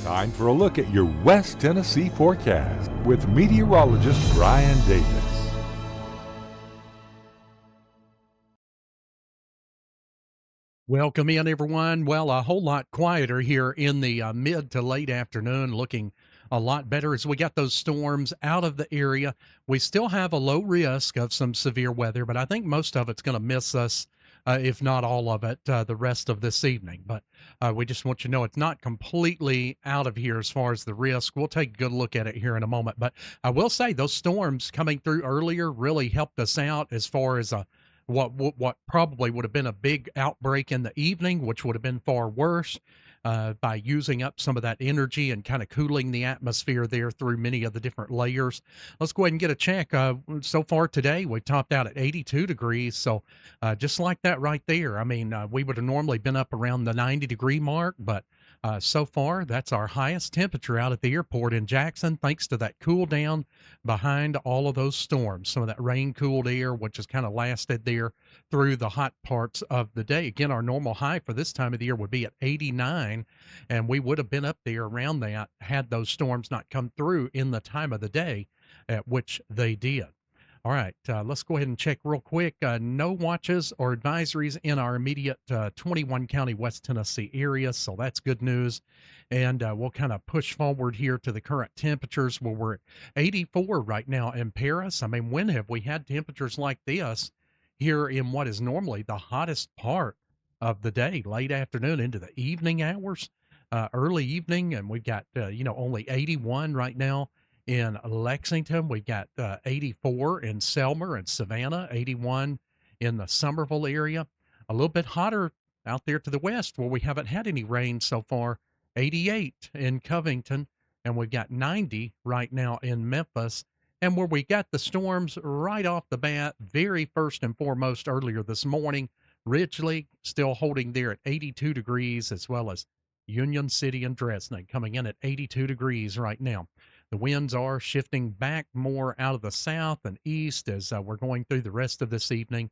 Time for a look at your West Tennessee forecast with meteorologist Brian Davis. Welcome in, everyone. Well, a whole lot quieter here in the mid to late afternoon, looking a lot better as we got those storms out of the area. We still have a low risk of some severe weather, but I think most of it's going to miss us, if not all of it, the rest of this evening. But we just want you to know it's not completely out of here as far as the risk. We'll take a good look at it here in a moment. But I will say those storms coming through earlier really helped us out as far as what probably would have been a big outbreak in the evening, which would have been far worse, by using up some of that energy and kind of cooling the atmosphere there through many of the different layers. Let's go ahead and get a check. So far today, we topped out at 82 degrees. So just like that right there. I mean, we would have normally been up around the 90-degree mark, but so far, that's our highest temperature out at the airport in Jackson, thanks to that cool down behind all of those storms. Some of that rain cooled air, which has kind of lasted there through the hot parts of the day. Again, our normal high for this time of the year would be at 89, and we would have been up there around that had those storms not come through in the time of the day at which they did. All right, let's go ahead and check real quick. No watches or advisories in our immediate 21 county West Tennessee area, so that's good news. And we'll kind of push forward here to the current temperatures where we're at 84 right now in Paris. I mean, when have we had temperatures like this here in what is normally the hottest part of the day, late afternoon into the evening hours, early evening, and we've got, only 81 right now in Lexington. We've got 84 in Selmer and Savannah, 81 in the Somerville area. A little bit hotter out there to the west where we haven't had any rain so far, 88 in Covington, and we've got 90 right now in Memphis. And where we got the storms right off the bat, very first and foremost earlier this morning, Ridgely still holding there at 82 degrees, as well as Union City and Dresden coming in at 82 degrees right now. The winds are shifting back more out of the south and east as we're going through the rest of this evening.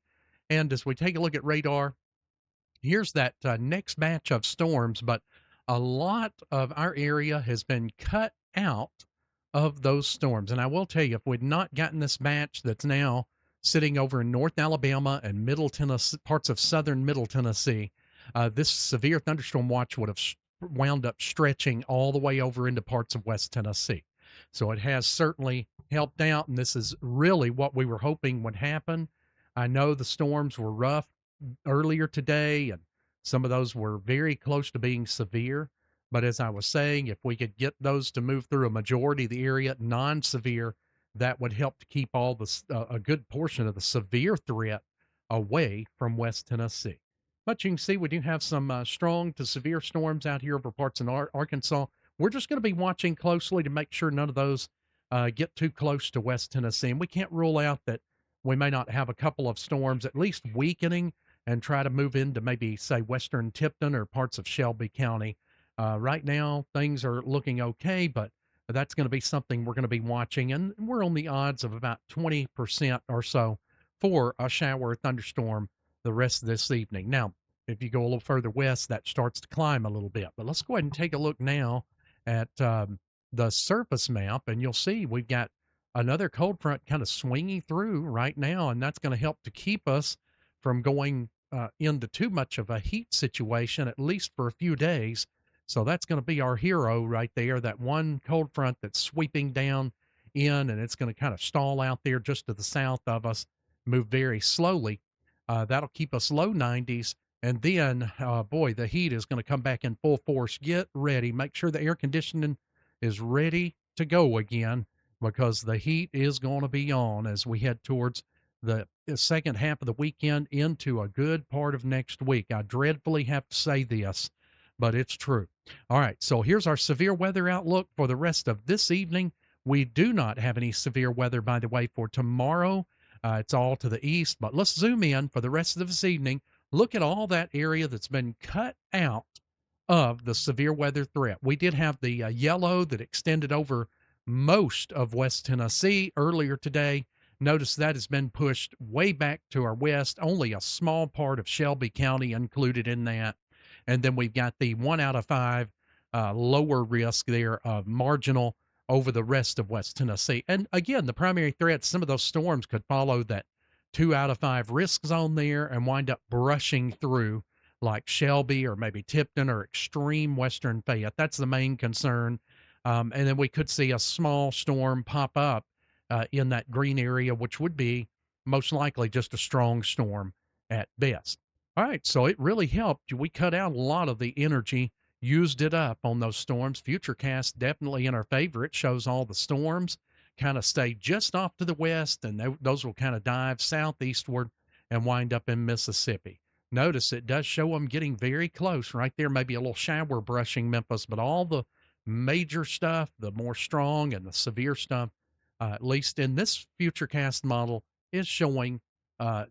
And as we take a look at radar, here's that next batch of storms, but a lot of our area has been cut out of those storms. And I will tell you, if we'd not gotten this batch that's now sitting over in North Alabama and Middle Tennessee, parts of southern Middle Tennessee, this severe thunderstorm watch would have wound up stretching all the way over into parts of West Tennessee. So it has certainly helped out, and this is really what we were hoping would happen. I know the storms were rough earlier today, and some of those were very close to being severe. But as I was saying, if we could get those to move through a majority of the area, non-severe, that would help to keep all the a good portion of the severe threat away from West Tennessee. But you can see we do have some strong to severe storms out here over parts in Arkansas. We're just going to be watching closely to make sure none of those get too close to West Tennessee. And we can't rule out that we may not have a couple of storms at least weakening and try to move into maybe, say, western Tipton or parts of Shelby County. Right now, things are looking okay, but that's going to be something we're going to be watching. And we're on the odds of about 20% or so for a shower or thunderstorm the rest of this evening. Now, if you go a little further west, that starts to climb a little bit. But let's go ahead and take a look now at the surface map, and you'll see we've got another cold front kind of swinging through right now, and that's going to help to keep us from going into too much of a heat situation, at least for a few days. So that's going to be our hero right there, that one cold front that's sweeping down in, and it's going to kind of stall out there just to the south of us, move very slowly. That'll keep us low 90s. And then, boy, the heat is going to come back in full force. Get ready. Make sure the air conditioning is ready to go again, because the heat is going to be on as we head towards the second half of the weekend into a good part of next week. I dreadfully have to say this, but it's true. All right, so here's our severe weather outlook for the rest of this evening. We do not have any severe weather, by the way, for tomorrow. It's all to the east, but let's zoom in for the rest of this evening. Look at all that area that's been cut out of the severe weather threat. We did have the yellow that extended over most of West Tennessee earlier today. Notice that has been pushed way back to our west, only a small part of Shelby County included in that. And then we've got the 1 out of 5 lower risk there, marginal over the rest of West Tennessee. And again, the primary threats, some of those storms could follow that 2 out of 5 risk zone there and wind up brushing through like Shelby or maybe Tipton or extreme Western Fayette. That's the main concern. And then we could see a small storm pop up in that green area, which would be most likely just a strong storm at best. All right, so it really helped. We cut out a lot of the energy, used it up on those storms. Futurecast definitely in our favor. It shows all the storms kind of stay just off to the west, and those will kind of dive southeastward and wind up in Mississippi. Notice it does show them getting very close right there, maybe a little shower brushing Memphis, but all the major stuff, the more strong and the severe stuff, at least in this Futurecast model, is showing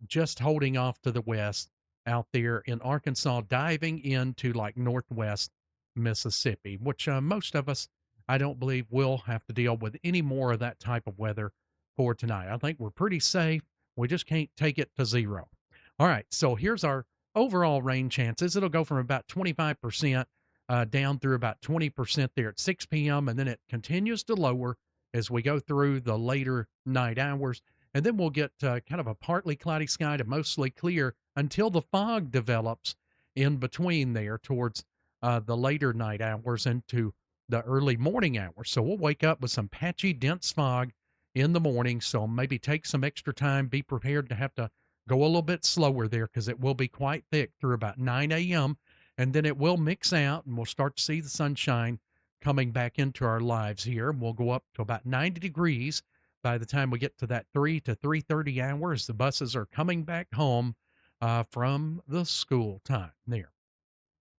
just holding off to the west out there in Arkansas, diving into like northwest Mississippi, which most of us, I don't believe, will have to deal with any more of that type of weather for tonight. I think we're pretty safe. We just can't take it to zero. All right, so here's our overall rain chances. It'll go from about 25% down through about 20% there at 6 p.m., and then it continues to lower as we go through the later night hours. And then we'll get kind of a partly cloudy sky to mostly clear until the fog develops in between there towards the later night hours into the early morning hours. So we'll wake up with some patchy, dense fog in the morning. So maybe take some extra time, be prepared to have to go a little bit slower there because it will be quite thick through about 9 a.m. And then it will mix out and we'll start to see the sunshine coming back into our lives here. We'll go up to about 90 degrees by the time we get to that 3 to 3:30 hours. The buses are coming back home from the school time there.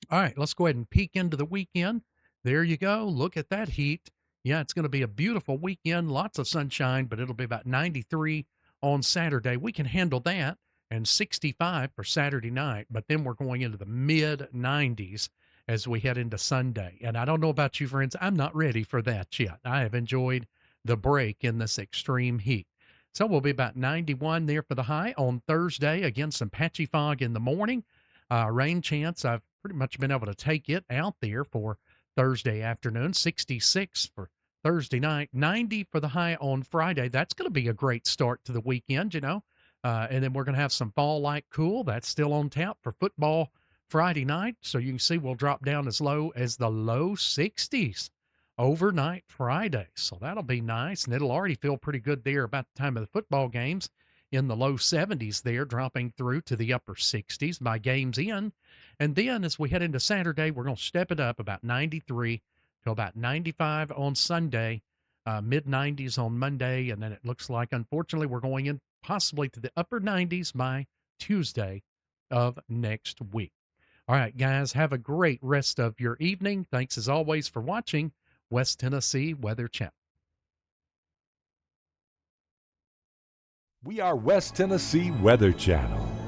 All right, let's go ahead and peek into the weekend. There you go. Look at that heat. Yeah, it's going to be a beautiful weekend. Lots of sunshine, but it'll be about 93 on Saturday. We can handle that, and 65 for Saturday night. But then we're going into the mid 90s as we head into Sunday. And I don't know about you, friends. I'm not ready for that yet. I have enjoyed the break in this extreme heat. So we'll be about 91 there for the high on Thursday. Again, some patchy fog in the morning. Rain chance, I've pretty much been able to take it out there for Thursday afternoon. 66 for Thursday night, 90 for the high on Friday. That's going to be a great start to the weekend, you know. And then we're going to have some fall-like cool. That's still on tap for football Friday night. So you can see we'll drop down as low as the low 60s overnight Friday. So that'll be nice. And it'll already feel pretty good there about the time of the football games in the low 70s there, dropping through to the upper 60s by game's end. And then as we head into Saturday, we're going to step it up about 93 to about 95 on Sunday, mid 90s on Monday. And then it looks like, unfortunately, we're going in possibly to the upper 90s by Tuesday of next week. All right, guys, have a great rest of your evening. Thanks as always for watching West Tennessee Weather Channel. We are West Tennessee Weather Channel.